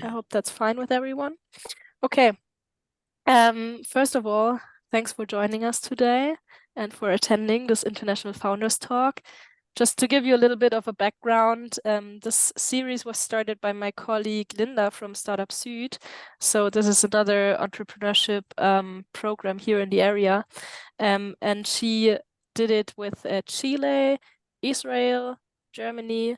I hope that's fine with everyone. Okay. First of all, thanks for joining us today and for attending this International Founders Talk. Just to give you a little bit of a background, this series was started by my colleague Linda from Startup Süd. So this is another entrepreneurship program here in the area. And she did it with Chile, Israel, Germany,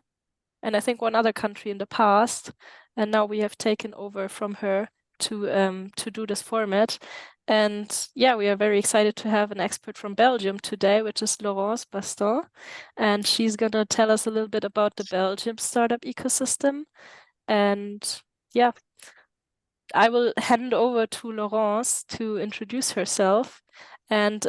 and I think one other country in the past. And now we have taken over from her to do this format. And yeah, we are very excited to have an expert from Belgium today, which is Laurence Bastin. And she's going to tell us a little bit about the Belgium startup ecosystem. And yeah, I will hand over to Laurence to introduce herself. And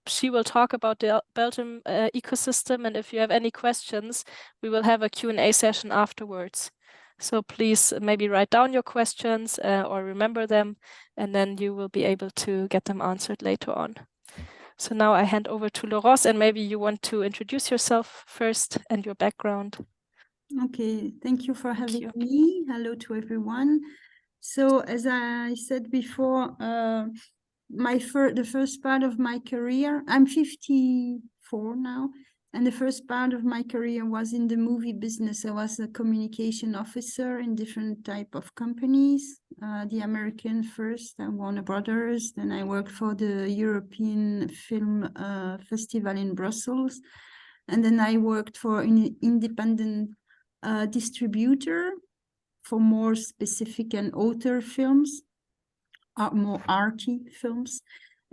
she will talk about the Belgium ecosystem. And if you have any questions, we will have a Q&A session afterwards. So please maybe write down your questions or remember them, and then you will be able to get them answered later on. So now I hand over to Laurence, and maybe you want to introduce yourself first and your background. Okay, thank you for having me. Hello to everyone. So as I said before, the first part of my career, I'm 54 now, and the first part of my career was in the movie business. I was a communication officer in different type of companies. The American first, Warner Brothers. Then I worked for the European Film Festival in Brussels. And then I worked for an independent distributor for more specific and author films, more arty films.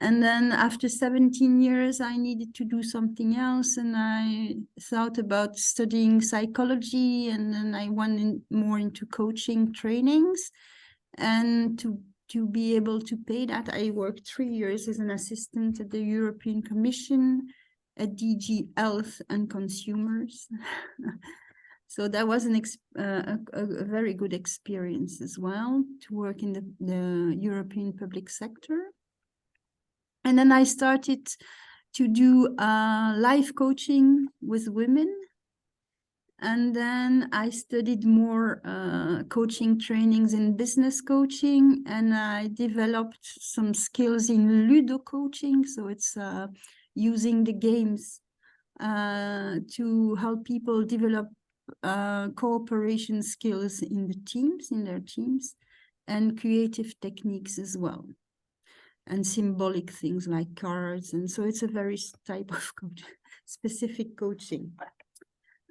And then after 17 years, I needed to do something else. And I thought about studying psychology. And then I went more into coaching trainings. And to be able to pay that, I worked 3 years as an assistant at the European Commission at DG Health and Consumers. So that was a very good experience as well, to work in the European public sector. And then I started to do life coaching with women. And then I studied more coaching trainings in business coaching, and I developed some skills in ludo coaching. So it's using the games to help people develop cooperation skills in their teams, and creative techniques as well, and symbolic things like cards. And so it's a very type of specific coaching.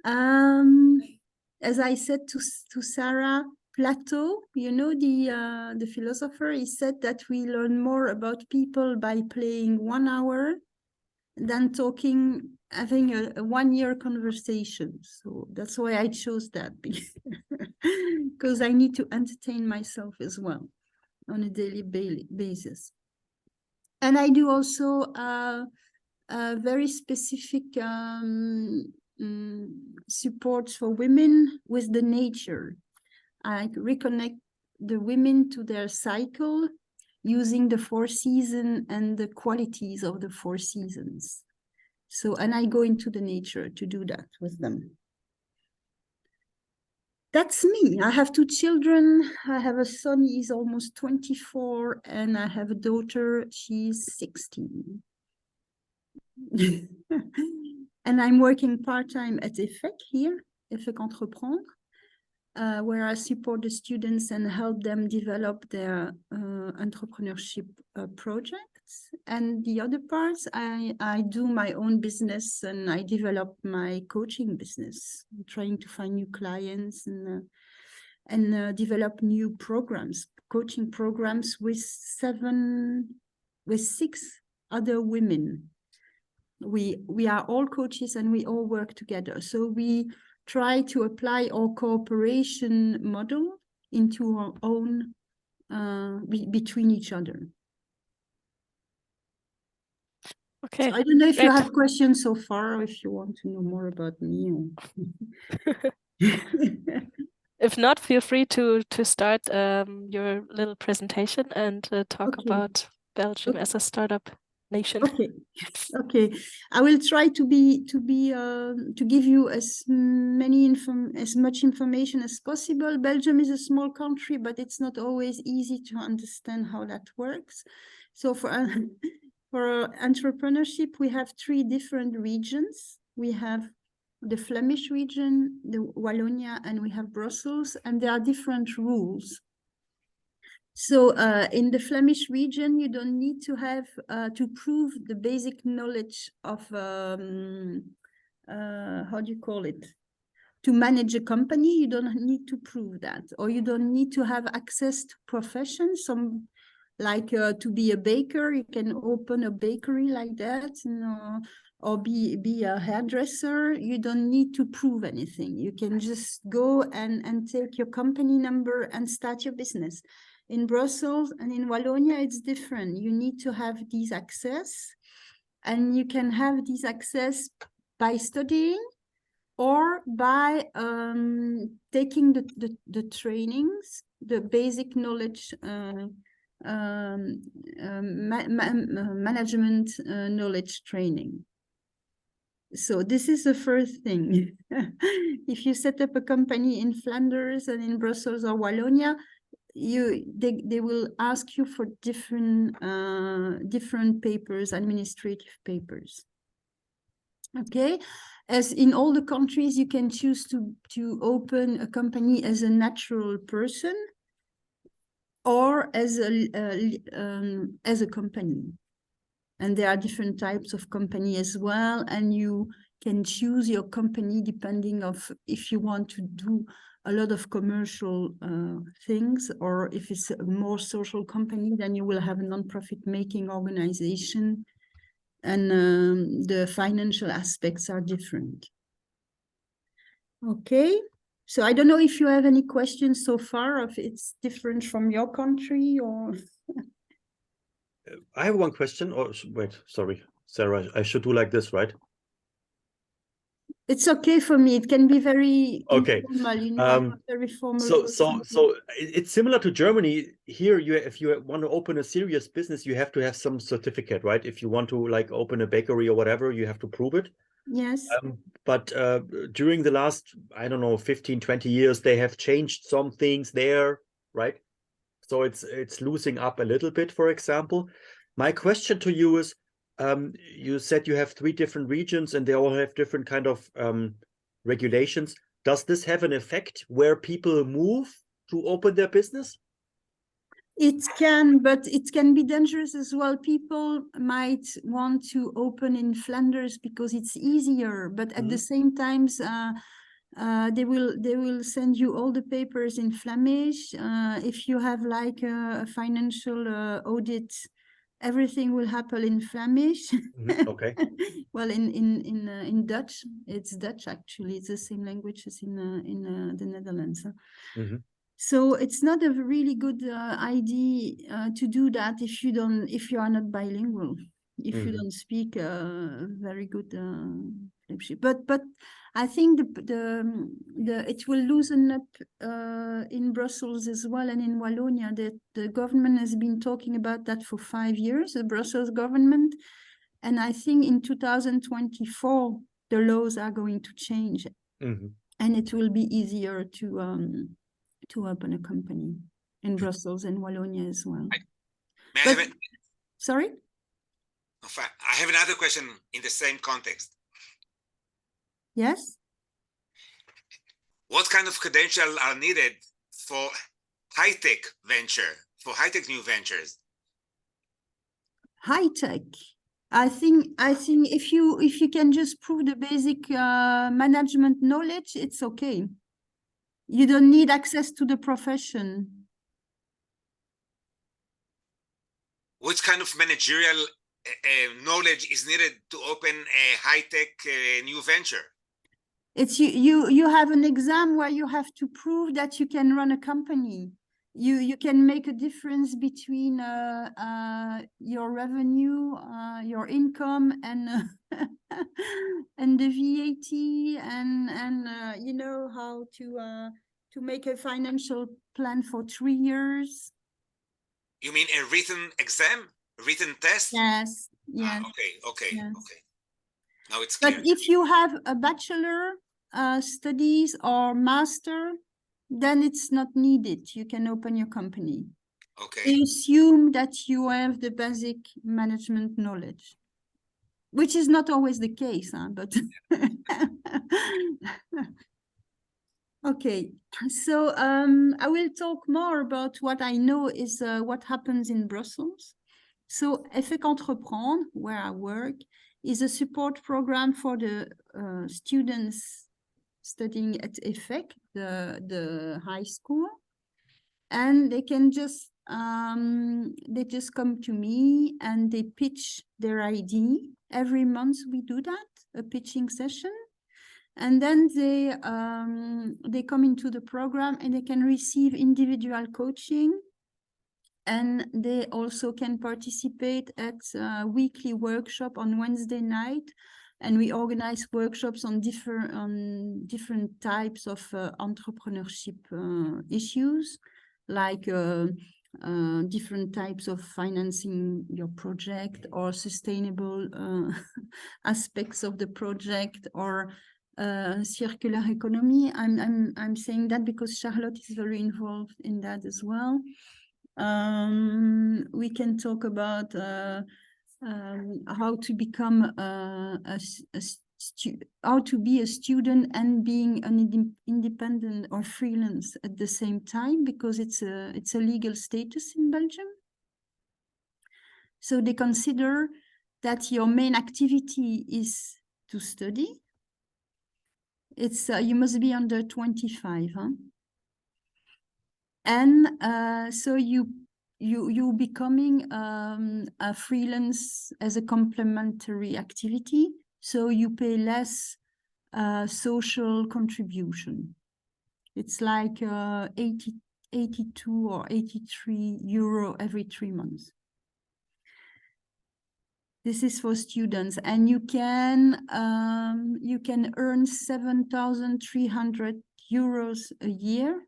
As I said to Sarah, Plato, you know, the philosopher, he said that we learn more about people by playing 1 hour than having a 1 year conversation. So that's why I chose that, because I need to entertain myself as well on a daily basis. And I do also very specific support for women with the nature. I reconnect the women to their cycle using the 4 seasons and the qualities of the 4 seasons. So, and I go into the nature to do that with them. That's me. I have 2 children. I have a son, he's almost 24, and I have a daughter, she's 16. And I'm working part-time at EFEC here, EFEC Entreprendre, where I support the students and help them develop their entrepreneurship projects. And the other parts, I do my own business, and I develop my coaching business, trying to find new clients and develop new programs, coaching programs with 6 other women. We are all coaches, and we all work together. So we try to apply our cooperation model into our own between each other. Okay. So I don't know if you have questions so far, or if you want to know more about me. If not, feel free to start your little presentation and talk about Belgium as a startup. nation. Okay. Okay, I will try to give you as much information as possible. Belgium is a small country, but it's not always easy to understand how that works. So for entrepreneurship, we have 3 different regions. We have the Flemish region, the Wallonia, and we have Brussels, and there are different rules. So in the Flemish region, you don't need to have to prove the basic knowledge of how do you call it? To manage a company, you don't need to prove that, or you don't need to have access to professions. Some like to be a baker, you can open a bakery like that, or be a hairdresser. You don't need to prove anything. You can just go and take your company number and start your business. In Brussels and in Wallonia, it's different. You need to have these access, and you can have these access by studying or by taking the trainings, the basic knowledge, management knowledge training. So this is the first thing. If you set up a company in Flanders and in Brussels or Wallonia, they will ask you for different papers, administrative papers. Okay, as in all the countries, you can choose to open a company as a natural person or as a company. And there are different types of company as well, and you can choose your company depending of if you want to do a lot of commercial things, or if it's a more social company, then you will have a non-profit making organization, and the financial aspects are different. Okay, so I don't know if you have any questions so far, if it's different from your country or... I have one question. Oh, wait, sorry, Sarah, I should do like this, right? It's okay for me. It can be very okay. informal, you know, I'm not very formal. So it's similar to Germany. Here, if you want to open a serious business, you have to have some certificate, right? If you want to like open a bakery or whatever, you have to prove it. Yes. But during the last, I don't know, 15, 20 years, they have changed some things there, right? So it's losing up a little bit, for example. My question to you is, you said you have 3 different regions and they all have different kind of regulations. Does this have an effect where people move to open their business? It can, but it can be dangerous as well. People might want to open in Flanders because it's easier, but at the same time, they will send you all the papers in Flemish. If you have like a financial audit, everything will happen in Flemish. Okay. Well, in Dutch, it's Dutch actually. It's the same language as in the Netherlands. So it's not a really good idea to do that if you are not bilingual, if you don't speak very good Flemish. But I think it will loosen up in Brussels as well, and in Wallonia. That the government has been talking about that for 5 years, the Brussels government, and I think in 2024 the laws are going to change, and it will be easier to open a company in Brussels and Wallonia as well. Sorry? I have another question in the same context. Yes? What kind of credentials are needed for high-tech venture, for high-tech new ventures? High-tech. I think if you can just prove the basic management knowledge, it's okay. You don't need access to the profession. Which kind of managerial knowledge is needed to open a high-tech new venture? It's you have an exam where you have to prove that you can run a company. You can make a difference between your revenue, your income, and and the VAT, and you know how to make a financial plan for 3 years. You mean a written exam? written test? Yes, yes. Okay. Yes. Now it's But clear. if you have a bachelor studies or master, then it's not needed. You can open your company. Okay. They assume that you have the basic management knowledge, which is not always the case, huh? But okay. So I will talk more about what I know is what happens in Brussels. So EFEC Entreprendre, where I work, is a support program for the students studying at EFEC, the high school. And they can just come to me and they pitch their idea. Every month we do that, a pitching session. And then they come into the program and they can receive individual coaching. And they also can participate at a weekly workshop on Wednesday night. And we organize workshops on different types of entrepreneurship issues, like different types of financing your project or sustainable aspects of the project or circular economy. I'm saying that because Charlotte is very involved in that as well. We can talk about how to become how to be a student and being an independent or freelance at the same time, because it's a legal status in Belgium. So they consider that your main activity is to study. It's you must be under 25, huh? And so you becoming a freelance as a complementary activity, so you pay less social contribution. It's like 82 or 83 euro every 3 months. This is for students, and you can earn 7,300 euros a year.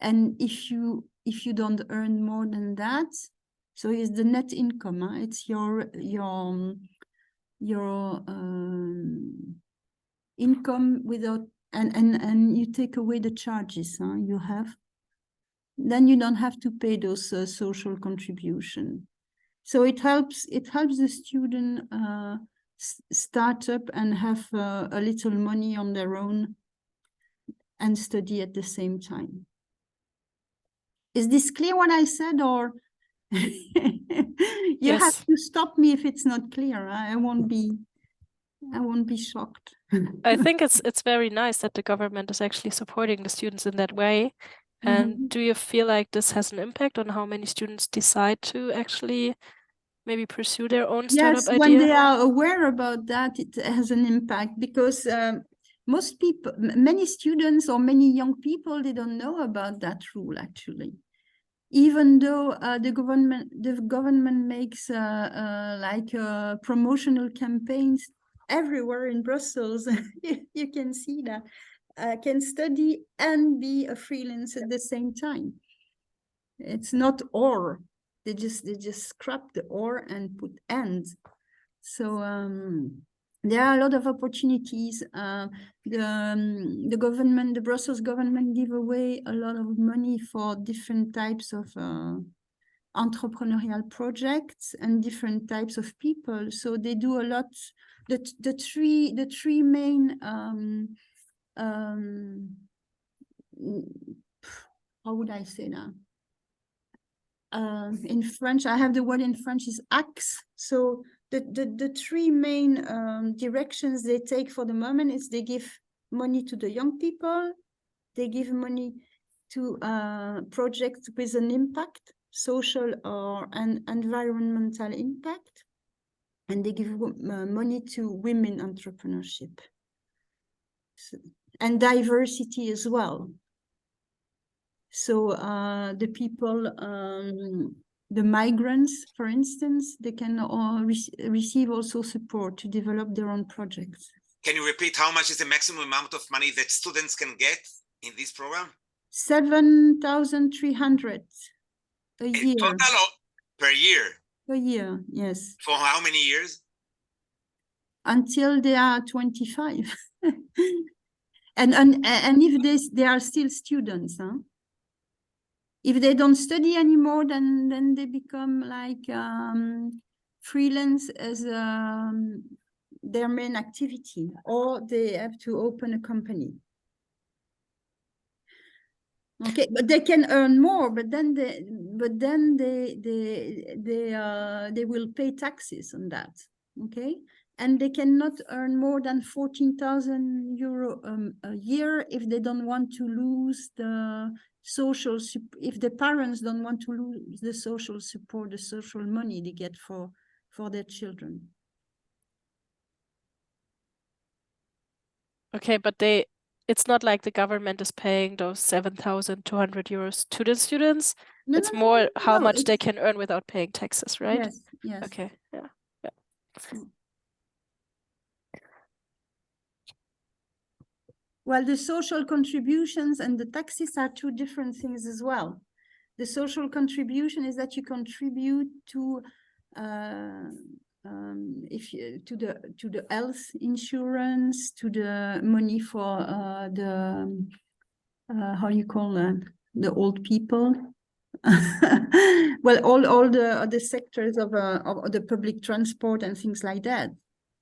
And if you don't earn more than that, so it's the net income. Huh? It's your income without and you take away the charges you have. Then you don't have to pay those social contribution. So it helps the student start up and have a little money on their own and study at the same time. Is this clear what I said, or you Yes. have to stop me if it's not clear? I won't be shocked. I think it's very nice that the government is actually supporting the students in that way. And do you feel like this has an impact on how many students decide to actually maybe pursue their own startup idea? When they are aware about that, it has an impact, because many students or many young people, they don't know about that rule actually. Even though the government makes promotional campaigns everywhere in Brussels, you can see that can study and be a freelance at the same time. It's not or. They just scrap the or and put and. So there are a lot of opportunities. The government, the Brussels government, give away a lot of money for different types of entrepreneurial projects and different types of people. So they do a lot. The three main how would I say that? In French, I have the word in French is axe. So the three main directions they take for the moment is they give money to the young people, they give money to projects with an impact, social or an environmental impact, and they give money to women entrepreneurship and diversity as well. So the people, the migrants, for instance, they can receive also support to develop their own projects. Can you repeat how much is the maximum amount of money that students can get in this program? 7,300 a year. Total per year? Per year, yes. For how many years? Until they are 25. and if they are still students, huh? If they don't study anymore, then they become like freelance as their main activity, or they have to open a company. Okay, but they can earn more, but then they will pay taxes on that. Okay, and they cannot earn more than 14,000 euro a year if they don't want to lose the social, if the parents don't want to lose the social support, the social money they get for their children. Okay, but it's not like the government is paying those 7,200 euros to the students. No, it's no, more no, how no, much they can earn without paying taxes, right? Yes, yes. Okay, yeah. Well, the social contributions and the taxes are two different things as well. The social contribution is that you contribute to to the health insurance, to the money for the how you call the old people. Well, all the sectors of the public transport and things like that.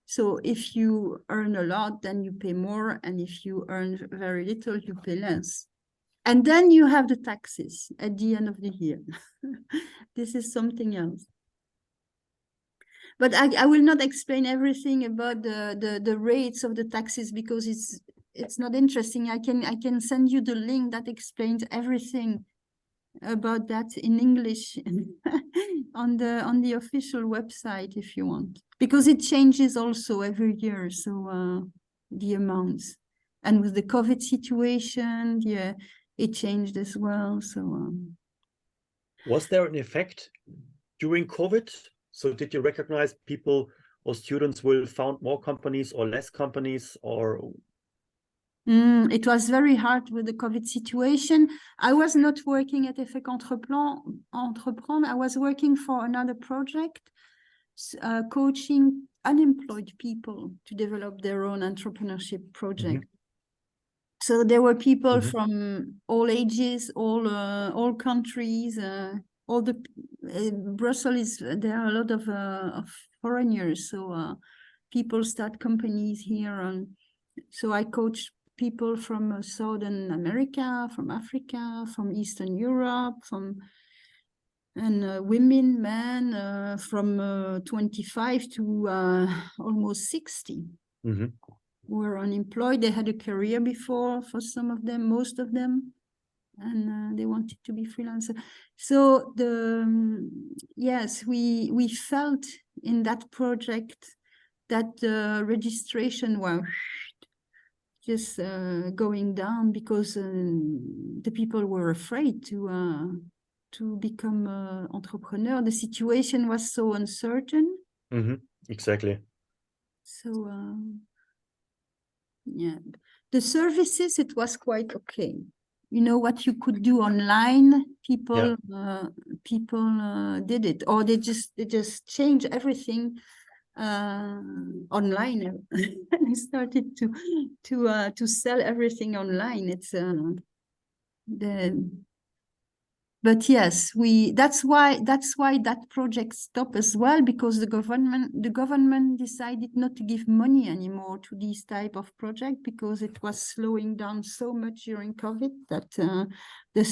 So if you earn a lot, then you pay more, and if you earn very little, you pay less. And then you have the taxes at the end of the year. This is something else. But I will not explain everything about the rates of the taxes, because it's not interesting. I can send you the link that explains everything about that in English on the official website if you want, because it changes also every year. So the amounts, and with the COVID situation, yeah, it changed as well. So was there an effect during COVID? So did you recognize people or students will found more companies or less companies, or? It was very hard with the COVID situation. I was not working at EFEC Entreprendre. I was working for another project, coaching unemployed people to develop their own entrepreneurship project. Mm-hmm. So there were people from all ages, all countries, all the Brussels. There are a lot of foreigners, so people start companies here, and so I coached people from Southern America, from Africa, from Eastern Europe, and women, men, from 25 to almost 60 were unemployed. They had a career before for some of them, most of them, and they wanted to be freelancer. So yes, we felt in that project that the registration was just going down, because the people were afraid to become entrepreneur. The situation was so uncertain. Exactly. So yeah, the services, it was quite okay. You know what you could do online, people did it, or they just changed everything online. They started to sell everything online. It's but yes, that's why that project stopped as well, because the government decided not to give money anymore to these type of project, because it was slowing down so much during COVID that the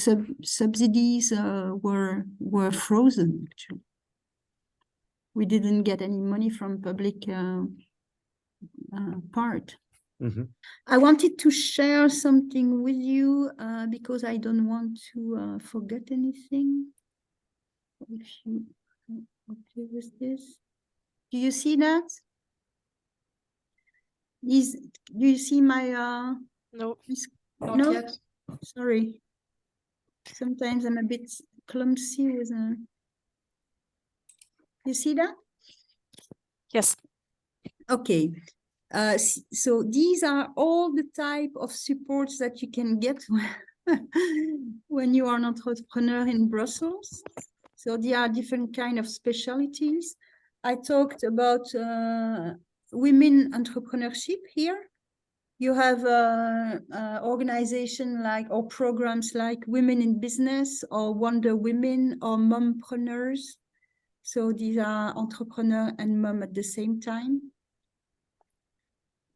subsidies were frozen. Actually, we didn't get any money from public part. I wanted to share something with you because I don't want to forget anything. If you are okay with this, do you see that? Do you see my no, not yet. Sorry. Sometimes I'm a bit clumsy with you see that? Yes. Okay. So these are all the type of supports that you can get when you are an entrepreneur in Brussels. So there are different kind of specialties. I talked about women entrepreneurship here. You have organization like, or programs like Women in Business or Wonder Women or Mompreneurs. So these are entrepreneur and mom at the same time.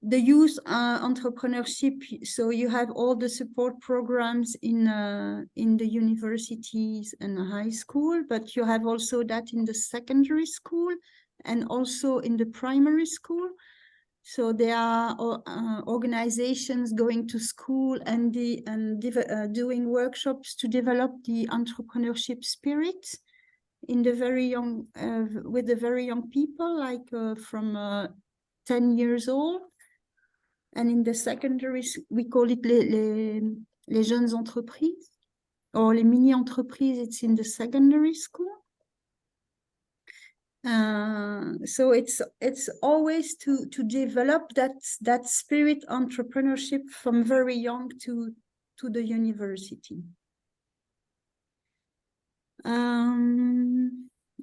The youth entrepreneurship, so you have all the support programs in the universities and high school, but you have also that in the secondary school and also in the primary school. So there are organizations going to school and doing workshops to develop the entrepreneurship spirit in the very young, with the very young people, like from 10 years old. And in the secondary, we call it les jeunes entreprises, or les mini-entreprises, it's in the secondary school. So it's always to develop that spirit entrepreneurship from very young to the university.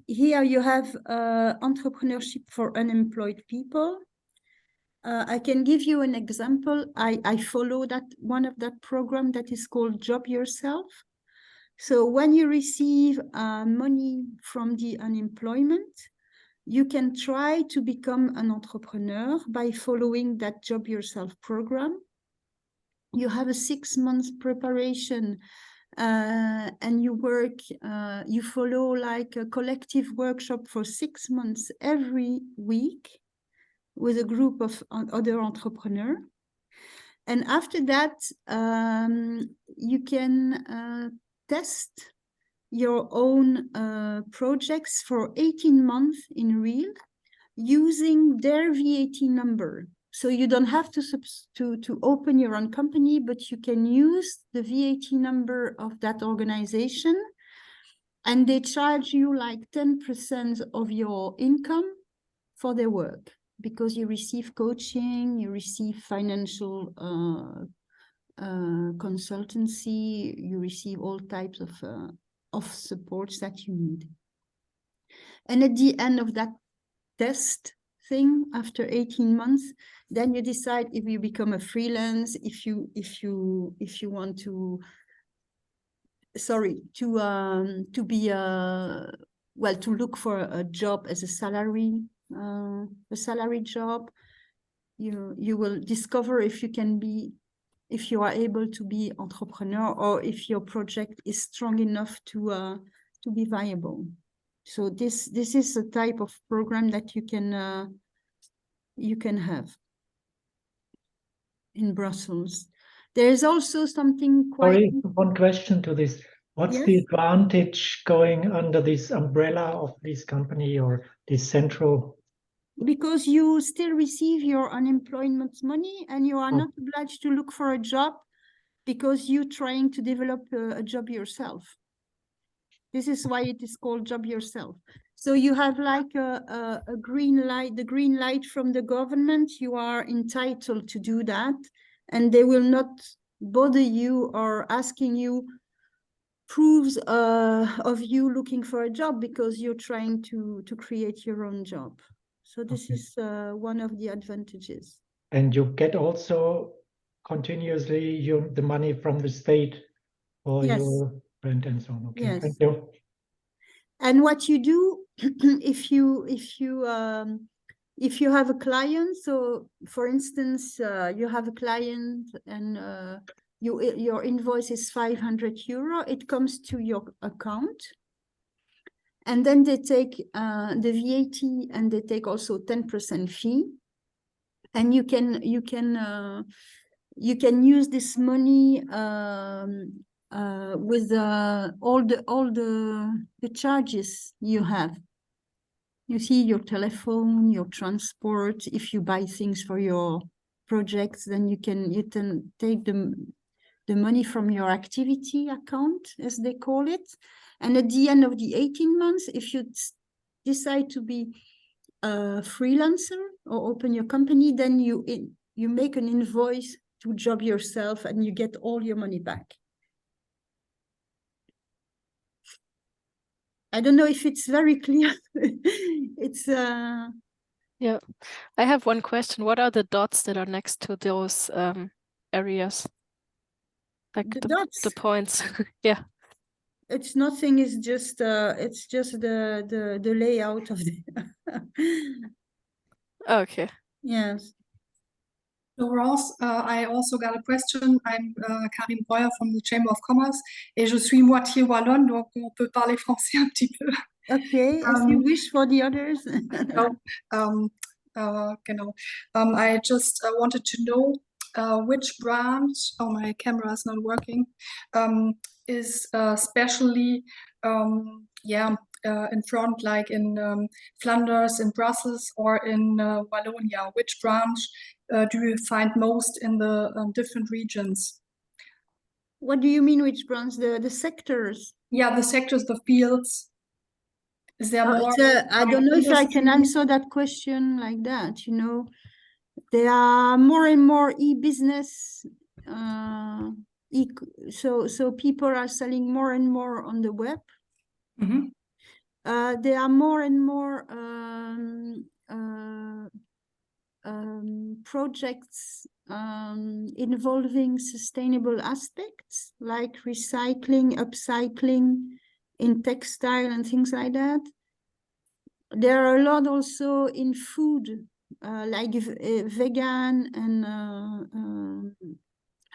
Here you have entrepreneurship for unemployed people. I can give you an example. I follow one of that program that is called Job Yourself. So when you receive money from the unemployment, you can try to become an entrepreneur by following that Job Yourself program. You have a 6 months preparation and you work, you follow like a collective workshop for 6 months every week with a group of other entrepreneurs. And after that, you can test your own projects for 18 months in real using their VAT number. So you don't have to open your own company, but you can use the VAT number of that organization, and they charge you like 10% of your income for their work, because you receive coaching, you receive financial consultancy, you receive all types of supports that you need. And at the end of that test thing, after 18 months, then you decide if you become a freelance, if you want to, sorry, to be well, to look for a job as a salary job. You will discover if you can be, if you are able to be entrepreneur, or if your project is strong enough to be viable. So this is a type of program that you can have in Brussels. There is also something quite... Sorry, one question to this. What's the advantage going under this umbrella of this company or this central? Because you still receive your unemployment money and you are not obliged to look for a job because you're trying to develop a job yourself. This is why it is called Job Yourself. So you have like a green light, the green light from the government. You are entitled to do that, and they will not bother you or asking you proofs of you looking for a job, because you're trying to create your own job. So this is one of the advantages. And you get also continuously the money from the state for your rent and so on. Okay, yes. Thank you. And what you do, if you have a client, so for instance, you have a client and your invoice is 500 euro, it comes to your account, and then they take the VAT, and they take also 10% fee, and you can use this money with all the charges you have. You see, your telephone, your transport. If you buy things for your projects, then you can take the money from your activity account, as they call it. And at the end of the 18 months, if you decide to be a freelancer or open your company, then you make an invoice to Job Yourself, and you get all your money back. I don't know if it's very clear. It's Yeah, I have one question. What are the dots that are next to those areas? Like the dots. the points. Yeah. It's nothing. It's just the layout of the. Okay. Yes. Laurence, I also got a question. I'm Karim Breuer from the Chamber of Commerce et je suis moitié wallonne, donc on peut parler français un petit peu. Okay, if you wish for the others. Genau. I just wanted to know which branch, oh, my camera is not working, is especially, in front, like in Flanders, in Brussels, or in Wallonia. Which branch do you find most in the different regions? What do you mean, which branch? The sectors? Yeah, the sectors, the fields. Is there more? I don't know if I can answer that question like that. You know, there are more and more e-business. So people are selling more and more on the web. Mm-hmm. There are more and more projects involving sustainable aspects like recycling, upcycling in textile and things like that. There are a lot also in food, like vegan and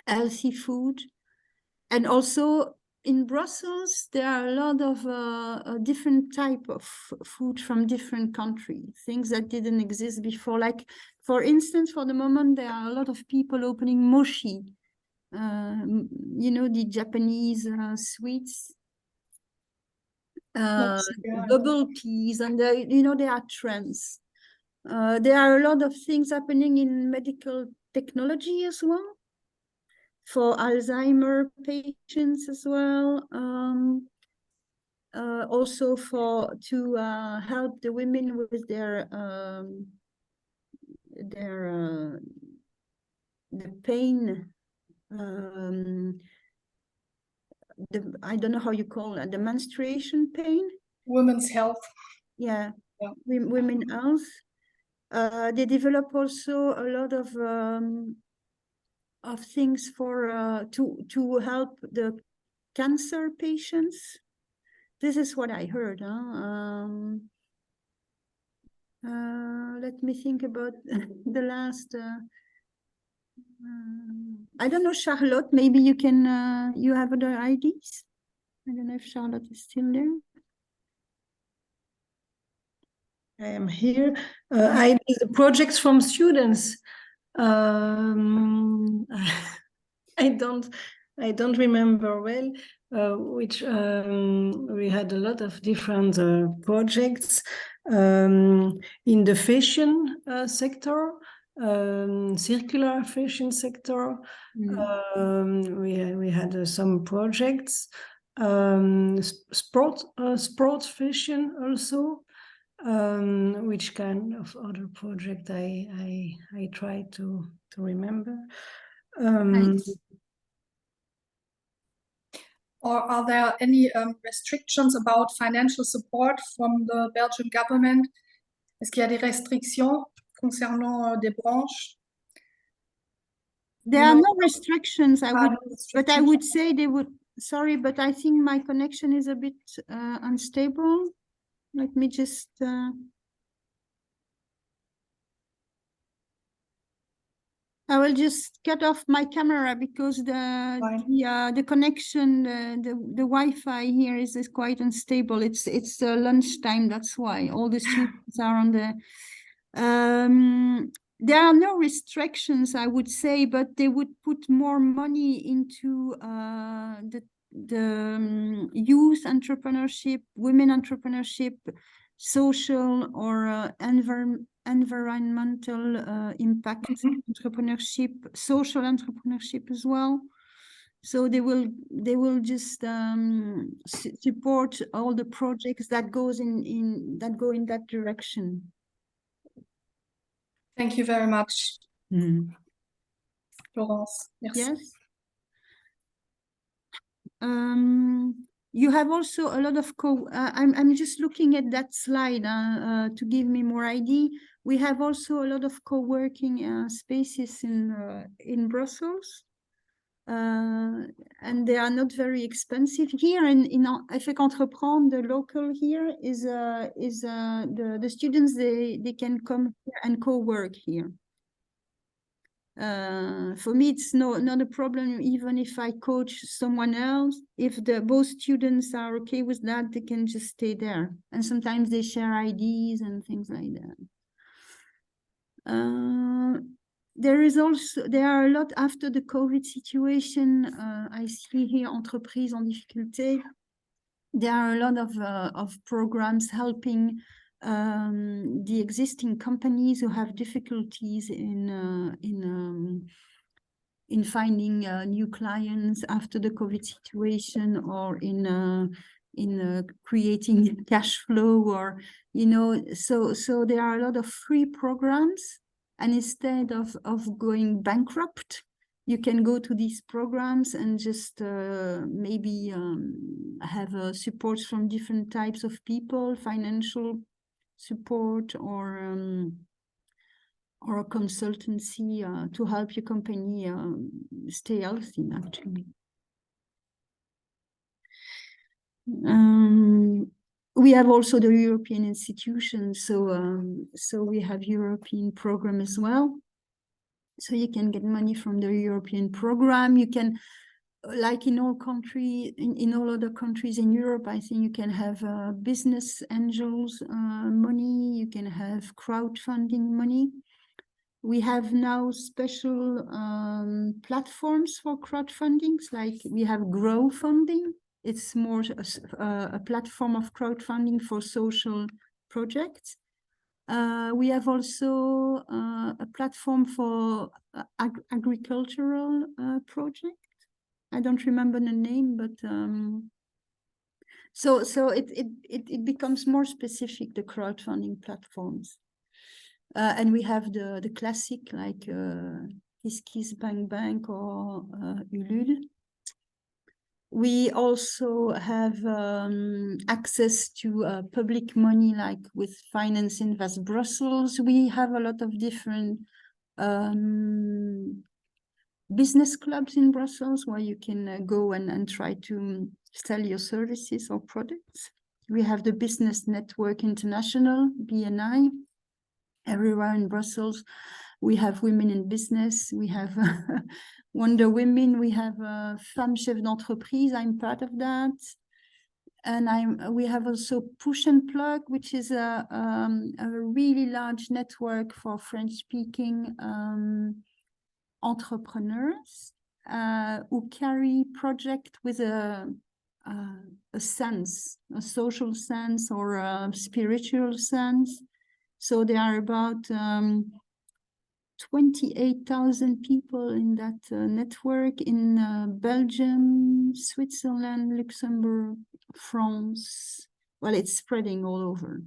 healthy food. And also in Brussels, there are a lot of a different type of food from different countries, things that didn't exist before. Like, for instance, for the moment, there are a lot of people opening mochi, you know, the Japanese sweets, bubble teas, and you know, there are trends. There are a lot of things happening in medical technology as well, for Alzheimer patients as well. Also to help the women with the pain. I don't know how you call it, the menstruation pain. Women's health. Yeah. Women health. They develop also a lot of things for to help the cancer patients. This is what I heard. Let me think about the last. I don't know, Charlotte. Maybe you can. You have other ideas. I don't know if Charlotte is still there. I am here. I did the projects from students. I don't remember well. Which we had a lot of different projects in the fashion sector, circular fashion sector. We had some projects, sports fashion also. Which kind of other project I try to remember. Or are there any restrictions about financial support from the Belgian government? Est-ce qu'il y a des restrictions concernant des branches? There are no restrictions, but I would say they would. Sorry, but I think my connection is a bit unstable. Let me just. I will just cut off my camera because the connection, the Wi-Fi here is quite unstable. It's lunchtime, that's why all the students are on the. There are no restrictions, I would say, but they would put more money into the youth entrepreneurship, women entrepreneurship, social or environmental impact entrepreneurship, social entrepreneurship as well. So they will just support all the projects that go in that direction. Thank you very much, Laurence. Merci. Yes. You have also a lot of I'm just looking at that slide to give me more idea. We have also a lot of co-working spaces in Brussels. And they are not very expensive here in Effect Entreprendre. The local here is the students, they can come here and co-work here. For me, it's not a problem. Even if I coach someone else, if both students are okay with that, they can just stay there, and sometimes they share ideas and things like that. There are a lot after the COVID situation. I see here entreprises en difficulté. There are a lot of programs helping the existing companies who have difficulties in finding new clients after the COVID situation, or in creating cash flow, or so there are a lot of free programs, and instead of going bankrupt, you can go to these programs and just maybe have support from different types of people, financial support, or a consultancy to help your company stay healthy, actually. We have also the European institutions, so we have European program as well. So you can get money from the European program. You can, like in all countries, in all other countries in Europe, I think you can have business angels money. You can have crowdfunding money. We have now special platforms for crowdfundings, like we have Grow Funding. It's more a platform of crowdfunding for social projects. We have also a platform for agricultural project. I don't remember the name, but so it becomes more specific, the crowdfunding platforms. And we have the classic, like Kiss Bank or Ulule. We also have access to public money, like with Finance Invest Brussels. We have a lot of different business clubs in Brussels where you can go and try to sell your services or products. We have the Business Network International, BNI. Everywhere in Brussels, we have women in business. We have Wonder Women. We have Femmes Chefs d'Entreprise. I'm part of that. And we have also Push and Plug, which is a really large network for French-speaking entrepreneurs who carry project with a sense, a social sense or a spiritual sense. So there are about 28,000 people in that network in Belgium, Switzerland, Luxembourg, France. Well, it's spreading all over.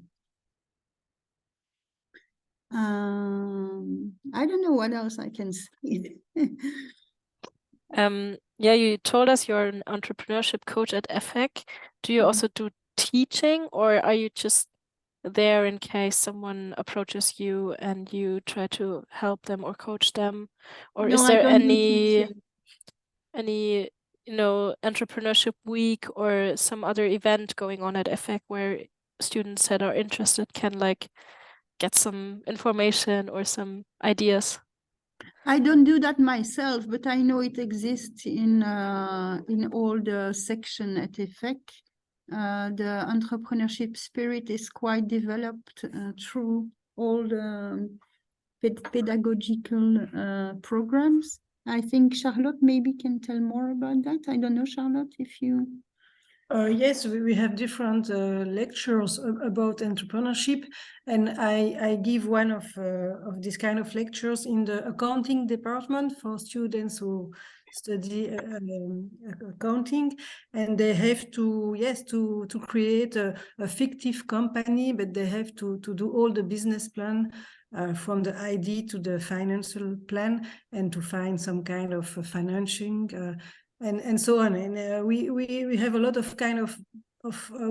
I don't know what else I can say. Yeah, you told us you're an entrepreneurship coach at EFEC. Do you also do teaching, or are you just there in case someone approaches you and you try to help them or coach them? Or No, is there any entrepreneurship week or some other event going on at EFEC where students that are interested can like get some information or some ideas? I don't do that myself, but I know it exists in all the section at EFEC. The entrepreneurship spirit is quite developed through all the pedagogical programs. I think Charlotte maybe can tell more about that. I don't know, Charlotte, if you... Yes, we have different lectures about entrepreneurship, and I give one of this kind of lectures in the accounting department for students who study accounting, and they have to create a fictive company, but they have to do all the business plan from the idea to the financial plan, and to find some kind of financing. and so on. And we have a lot of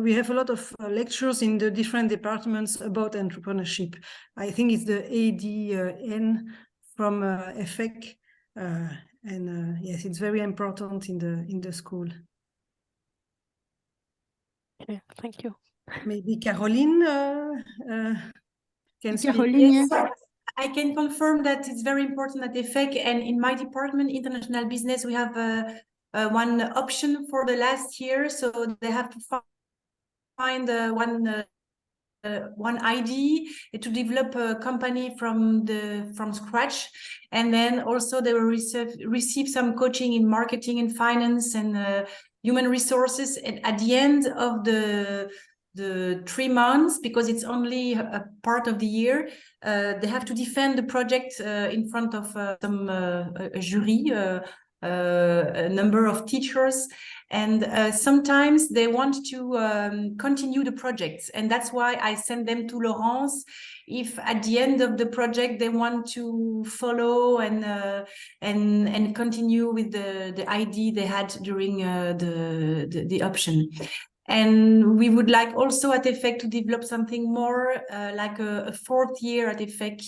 we have a lot of lectures in the different departments about entrepreneurship. I think it's the ADN from EFEC, and yes, it's very important in the school. Okay, thank you. Maybe Caroline can speak. Caroline, Yes, I can confirm that it's very important at EFEC, and in my department, international business, we have one option for the last year, so they have to find one ID to develop a company from scratch, and then also they will receive some coaching in marketing and finance and human resources. And at the end of the 3 months, because it's only a part of the year, they have to defend the project in front of a jury, a number of teachers, and sometimes they want to continue the projects, and that's why I send them to Laurence if at the end of the project they want to follow and continue with the ID they had during the option. And we would like also at EFEC to develop something more like a 4th year at EFEC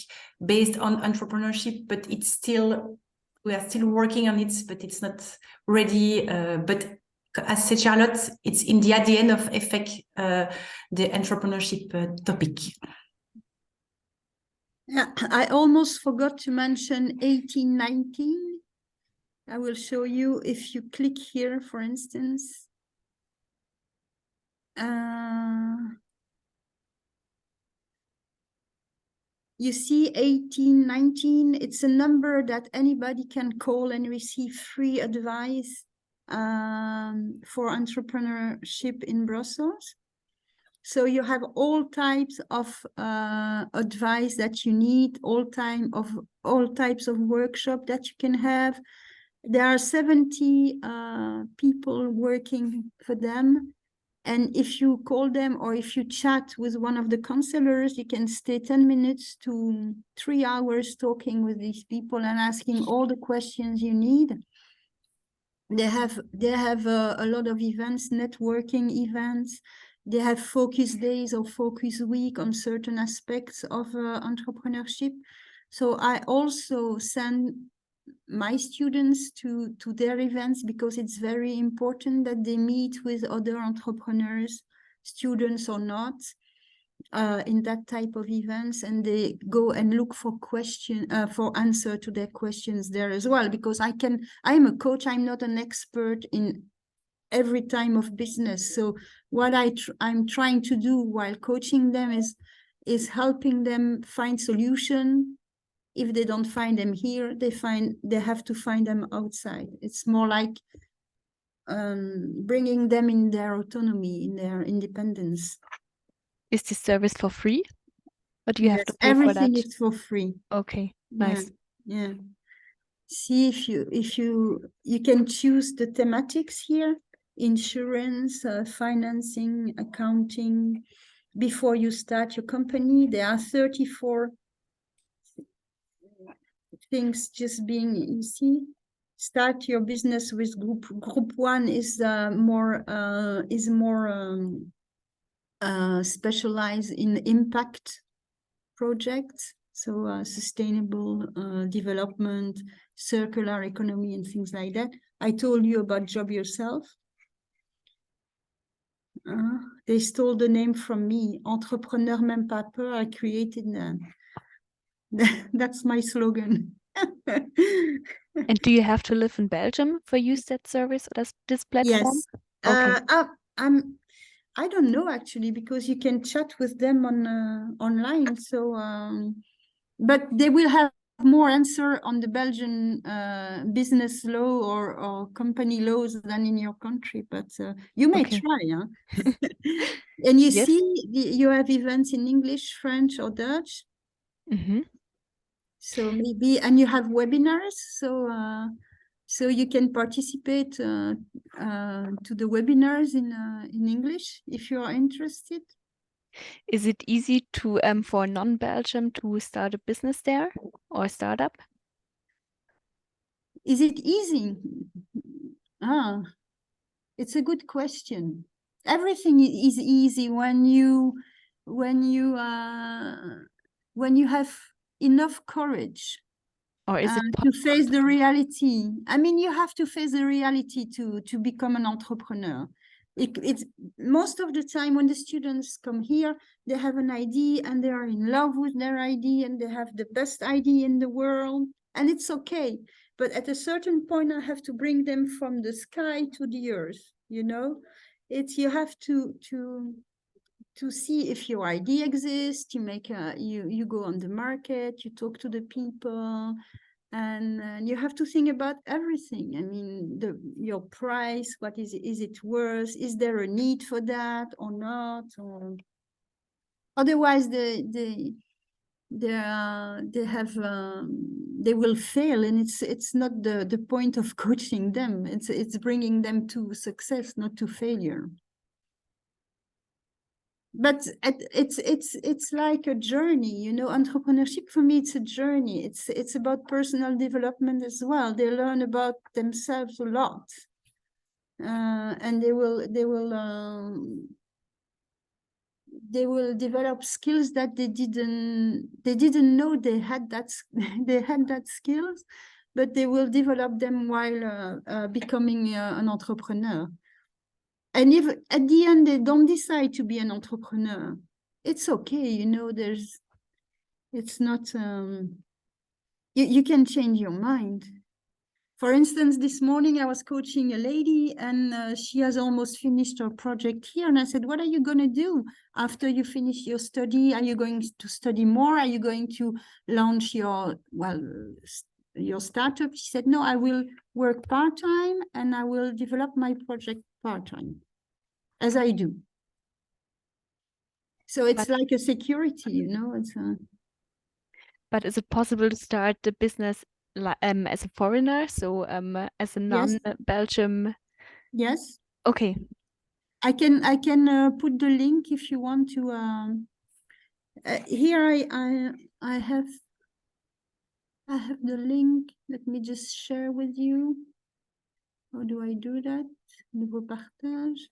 based on entrepreneurship, but it's still, we are still working on it, but it's not ready. But as said Charlotte, it's in the ADN of EFEC, the entrepreneurship topic. Yeah, I almost forgot to mention 1819. I will show you if you click here, for instance. You see 1819, it's a number that anybody can call and receive free advice for entrepreneurship in Brussels. So you have all types of advice that you need, all types of workshop that you can have. There are 70 people working for them. And if you call them or if you chat with one of the counselors, you can stay 10 minutes to 3 hours talking with these people and asking all the questions you need. They have a lot of events, networking events. They have focus days or focus week on certain aspects of entrepreneurship. So I also send my students to their events because it's very important that they meet with other entrepreneurs, students or not, in that type of events, and they go and look for answer to their questions there as well. Because I'm a coach, I'm not an expert in every time of business. So what I'm trying to do while coaching them is helping them find solution. If they don't find them here, they have to find them outside. It's more like bringing them in their autonomy, in their independence. Is this service for free? Or do you have to pay for that? Everything is for free. Okay, nice. Yeah. See if you can choose the thematics here: insurance, financing, accounting. Before you start your company, there are 34 things just being, you see, start your business with group 1 is more specialized in impact projects, so sustainable development, circular economy and things like that. I told you about Job Yourself. They stole the name from me, Entrepreneur même pas peur. I created that. That's my slogan. And do you have to live in Belgium for use that service or this platform? Yes. Okay. I don't know actually, because you can chat with them on online. So, but they will have more answer on the Belgian business law or company laws than in your country. But you may try, huh? And you see, you have events in English, French, or Dutch. Mm-hmm. So maybe, and you have webinars, so you can participate to the webinars in English if you are interested. Is it easy to for non-Belgium to start a business there or startup? Is it easy? It's a good question. Everything is easy when you have enough courage Or is it to face the reality. I mean, you have to face the reality to become an entrepreneur. It's most of the time when the students come here, they have an idea and they are in love with their idea and they have the best idea in the world, and it's okay. But at a certain point, I have to bring them from the sky to the earth. You know, you have to see if your idea exists. You make you go on the market, you talk to the people, and you have to think about everything. I mean, your price, what is it worth? Is there a need for that or not? Or otherwise, they will fail, and it's not the point of coaching them. It's bringing them to success, not to failure. But it's like a journey, you know. Entrepreneurship for me, it's a journey. It's about personal development as well. They learn about themselves a lot, and they will develop skills that they didn't know they had that skills, but they will develop them while becoming an entrepreneur. And if at the end they don't decide to be an entrepreneur, it's okay, you know. It's not you can change your mind. For instance, this morning I was coaching a lady, and she has almost finished her project here. And I said, what are you going to do after you finish your study? Are you going to study more? Are you going to launch your startup? She said, no, I will work part-time and I will develop my project part-time, as I do. So it's like a security, you know. But is it possible to start the business as a foreigner, so as a non-Belgium? Yes. Okay. I can put the link if you want to. Here I have the link. Let me just share with you. How do I do that? Nouveau partage.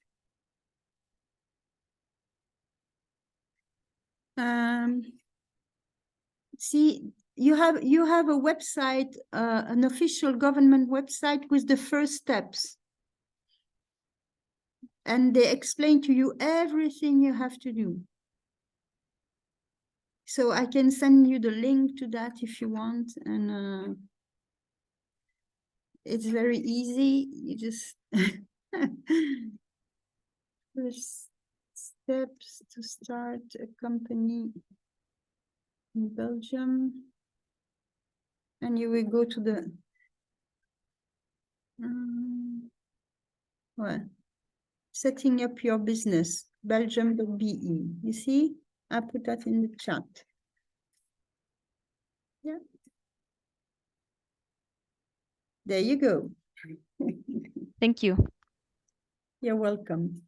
See, you have a website, an official government website with the first steps. And they explain to you everything you have to do. So I can send you the link to that if you want. And it's very easy. You just first steps to start a company in Belgium. And you will go to the setting up your business, belgium.be. You see, I put that in the chat. Yeah. There you go. Thank you. You're welcome.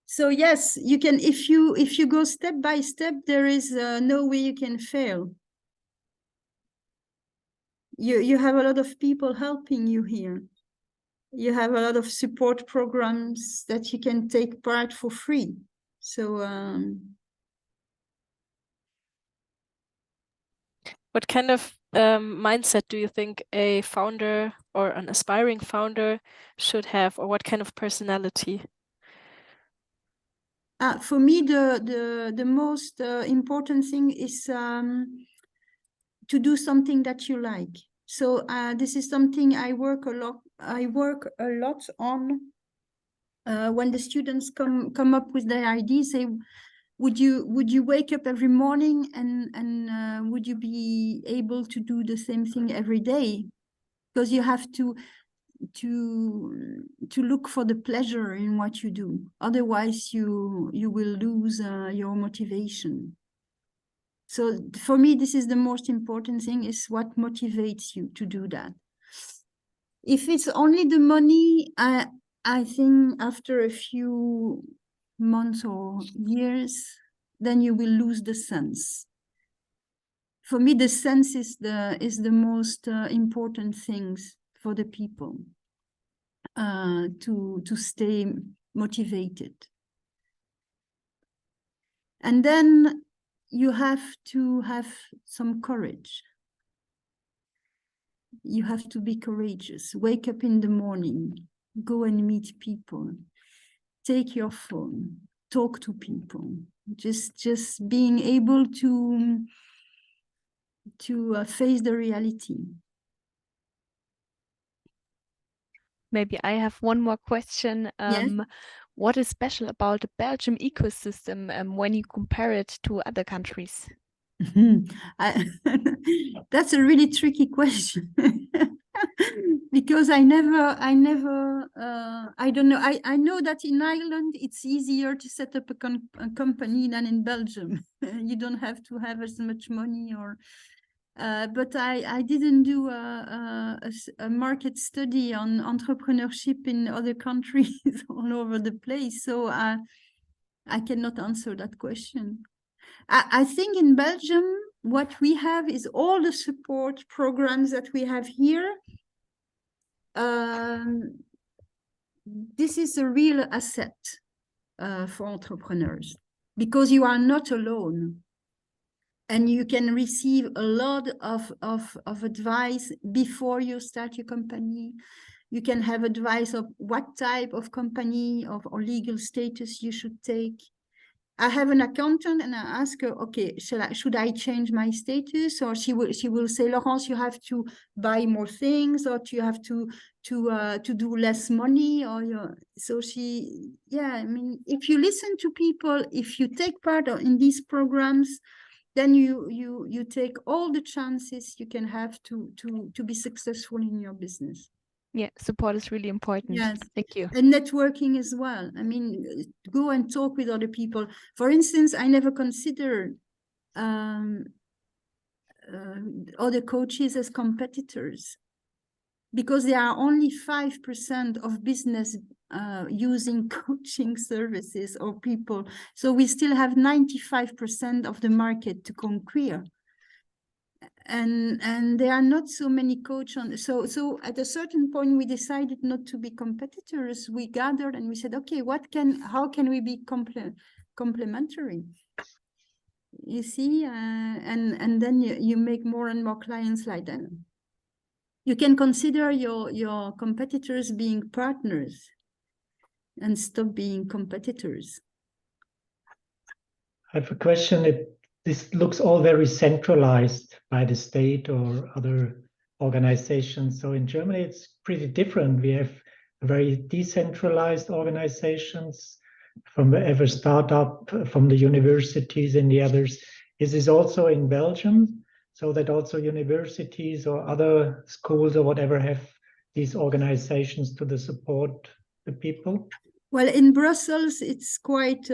So yes, you can, if you go step by step, there is no way you can fail. You have a lot of people helping you here. You have a lot of support programs that you can take part for free. So what kind of mindset do you think a founder or an aspiring founder should have, or what kind of personality? For me, the most important thing is to do something that you like. So this is something I work a lot on. When the students come up with their ideas, say, would you wake up every morning and would you be able to do the same thing every day? Because you have to look for the pleasure in what you do. Otherwise, you will lose your motivation. So for me, this is the most important thing, is what motivates you to do that. If it's only the money, I think after a few months or years, then you will lose the sense. For me, the sense is the most important things. for the people to stay motivated. And then you have to have some courage. You have to be courageous. Wake up in the morning, go and meet people, take your phone, talk to people. Just being able to face the reality. Maybe I have one more question. Yes. What is special about the Belgium ecosystem when you compare it to other countries? That's a really tricky question. Because I don't know. I know that in Ireland it's easier to set up a company than in Belgium. You don't have to have as much money, or but I didn't do a market study on entrepreneurship in other countries all over the place, so I cannot answer that question. I think in Belgium, what we have is all the support programs that we have here. This is a real asset for entrepreneurs, because you are not alone. And you can receive a lot of advice before you start your company. You can have advice of what type of company or legal status you should take. I have an accountant and I ask her, okay, should I change my status? Or she will say, Laurence, you have to buy more things, or you have to do less money, or so she, yeah, I mean, if you listen to people, if you take part in these programs, then you take all the chances you can have to be successful in your business. Yeah, support is really important. Yes. Thank you. And networking as well. I mean, go and talk with other people. For instance, I never considered other coaches as competitors, because there are only 5% of business using coaching services or people. So we still have 95% of the market to conquer. And there are not so many coaches on. So at a certain point, we decided not to be competitors. We gathered and we said, okay, how can we be complementary? You see, and then you make more and more clients like that. You can consider your competitors being partners and stop being competitors. I have a question. This looks all very centralized by the state or other organizations. So in Germany, it's pretty different. We have very decentralized organizations, from every startup, from the universities and the others. Is this also in Belgium? So that also universities or other schools or whatever have these organizations to support the people? Well, in Brussels, it's quite...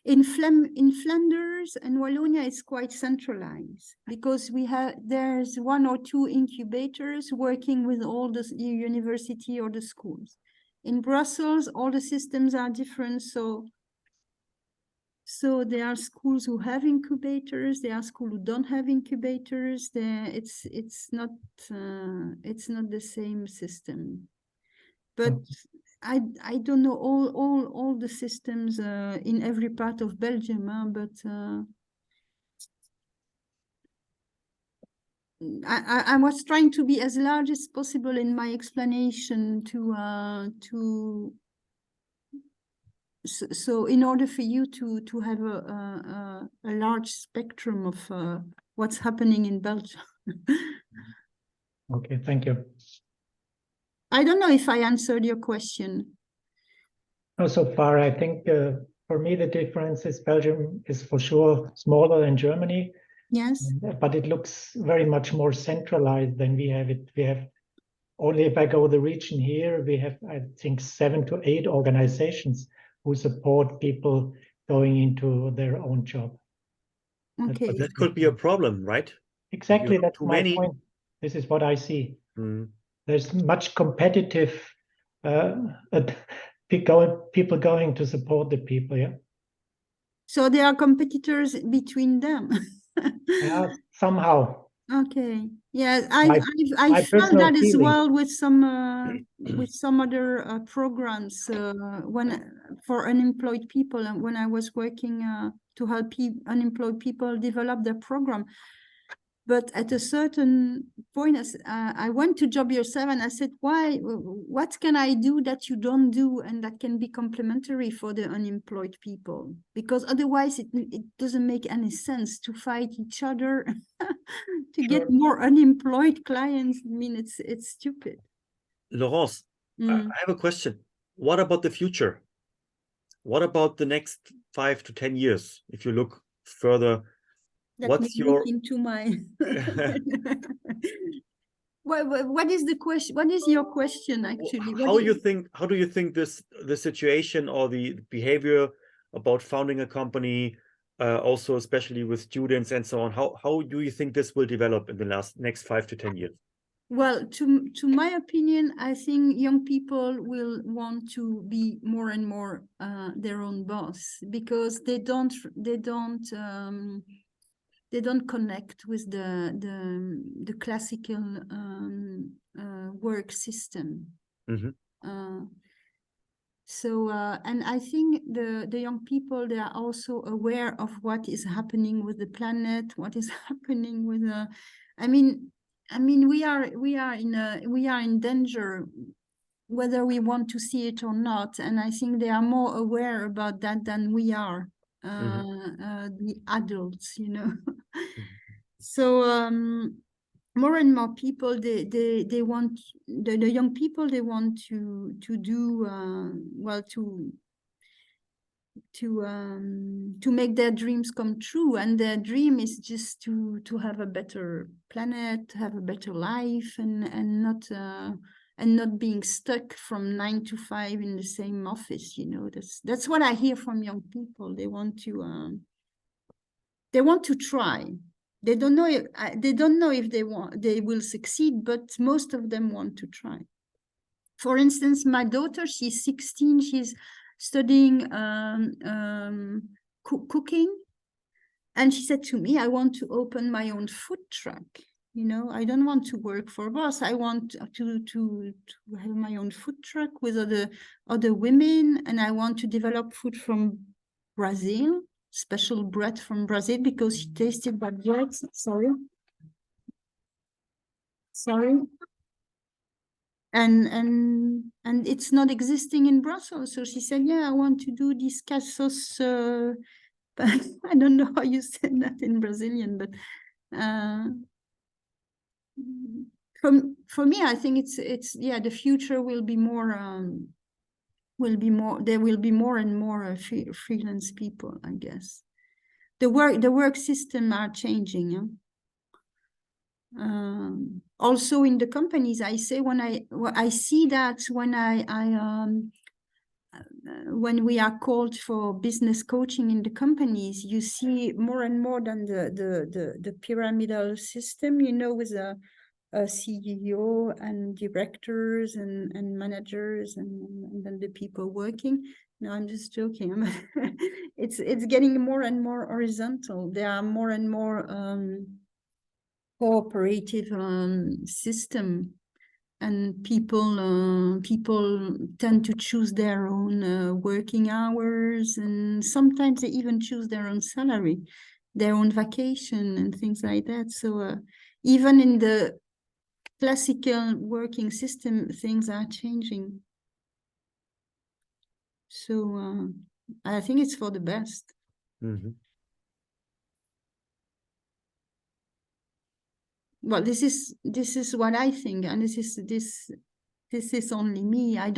In Flanders and Wallonia, it's quite centralized, because there's 1 or 2 incubators working with all the university or the schools. In Brussels, all the systems are different. So there are schools who have incubators. There are schools who don't have incubators. It's not the same system. But I don't know all the systems in every part of Belgium, but I was trying to be as large as possible in my explanation so in order for you to have a large spectrum of what's happening in Belgium. Okay, thank you. I don't know if I answered your question. No, so far, I think for me, the difference is Belgium is for sure smaller than Germany. Yes. But it looks very much more centralized than we have it. We have only, if I go the region here, we have, I think, 7 to 8 organizations who support people going into their own job. Okay. But that could be a problem, right? Exactly, that's too my many. point. This is what I see. Mm. There's much competitive people going to support the people, yeah. So there are competitors between them. Yeah, somehow. Okay. Yeah, My I felt personal that as feeling. well with some other programs when for unemployed people, and when I was working to help unemployed people develop their program. But at a certain point, I went to Job Yourself and I said, why? What can I do that you don't do and that can be complementary for the unemployed people? Because otherwise it doesn't make any sense to fight each other to get more unemployed clients. I mean, it's stupid. Laurence, I have a question. What about the future? What about the next 5 to 10 years? If you look further, what's your into my what is the question? What is your question actually? How do you think the situation or the behavior about founding a company, also especially with students and so on, how do you think this will develop in the next 5 to 10 years? Well, to my opinion, I think young people will want to be more and more their own boss, because they don't connect with the classical work system. So and I think the young people, they are also aware of what is happening with the planet, what is happening with the I mean we are in danger whether we want to see it or not, and I think they are more aware about that than we are, the adults, you know. So more and more people, they want the young people, they want to do well, to make their dreams come true, and their dream is just to have a better planet, have a better life, and not being stuck from 9 to 5 in the same office, you know. That's what I hear from young people. They want to try. They don't know if they will succeed, but most of them want to try. For instance, my daughter, she's 16, she's studying cooking, and she said to me, I want to open my own food truck. You know, I don't want to work for a boss. I want to have my own food truck with other women, and I want to develop food from Brazil, special bread from Brazil, because she tasted that bread. Sorry. And it's not existing in Brussels. So she said, yeah, I want to do this cassos. I don't know how you say that in Brazilian, but for me, I think it's yeah, the future will be more there will be more and more freelance people, I guess. The work system are changing. Also in the companies, I say when I see that when we are called for business coaching in the companies, you see more and more than the pyramidal system, you know, with a CEO and directors and managers and then the people working. No, I'm just joking. It's getting more and more horizontal. There are more and more cooperative system, and people tend to choose their own working hours, and sometimes they even choose their own salary, their own vacation and things like that. So even in the classical working system, things are changing. So I think it's for the best. Well, this is what I think, and this is only me. I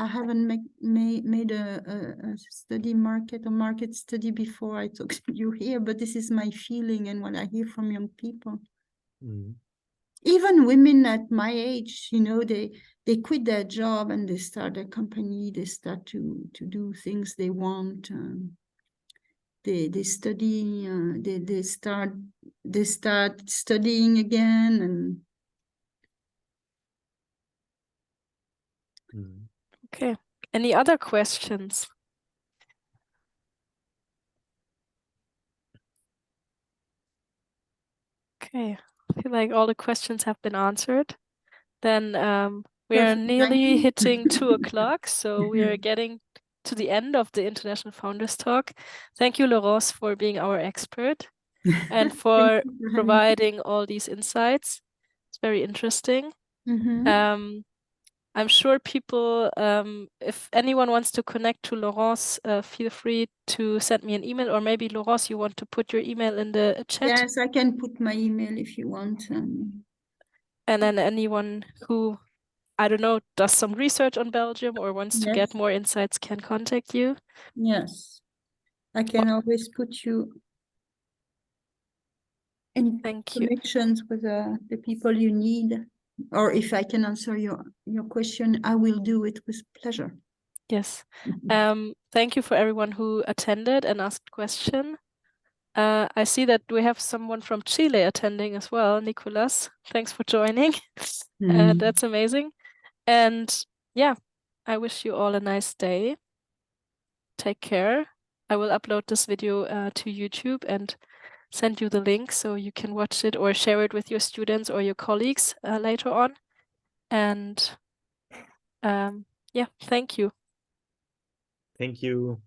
haven't made a study market study before I talk to you here, but this is my feeling and what I hear from young people. Even women at my age, you know, they quit their job and they start a company. They start to do things they want. They study. They start studying again, and Okay. Any other questions? Okay. I feel like all the questions have been answered. Then we are Perfect nearly timing. hitting 2 o'clock, so we are getting to the end of the International Founders Talk. Thank you, Laurence, for being our expert and for Thank you for having me. providing all these insights. It's very interesting. I'm sure people, if anyone wants to connect to Laurence, feel free to send me an email, or maybe Laurence, you want to put your email in the chat. Yes, I can put my email if you want. And then anyone who, I don't know, does some research on Belgium or wants to get Yes. more insights can contact you. Yes, I can always put you any Thank you. connections with the people you need, or if I can answer your question, I will do it with pleasure. Yes. Thank you for everyone who attended and asked question. I see that we have someone from Chile attending as well, Nicolas. Thanks for joining. That's amazing. And yeah, I wish you all a nice day. Take care. I will upload this video to YouTube and send you the link so you can watch it or share it with your students or your colleagues later on. And yeah, thank you. Thank you.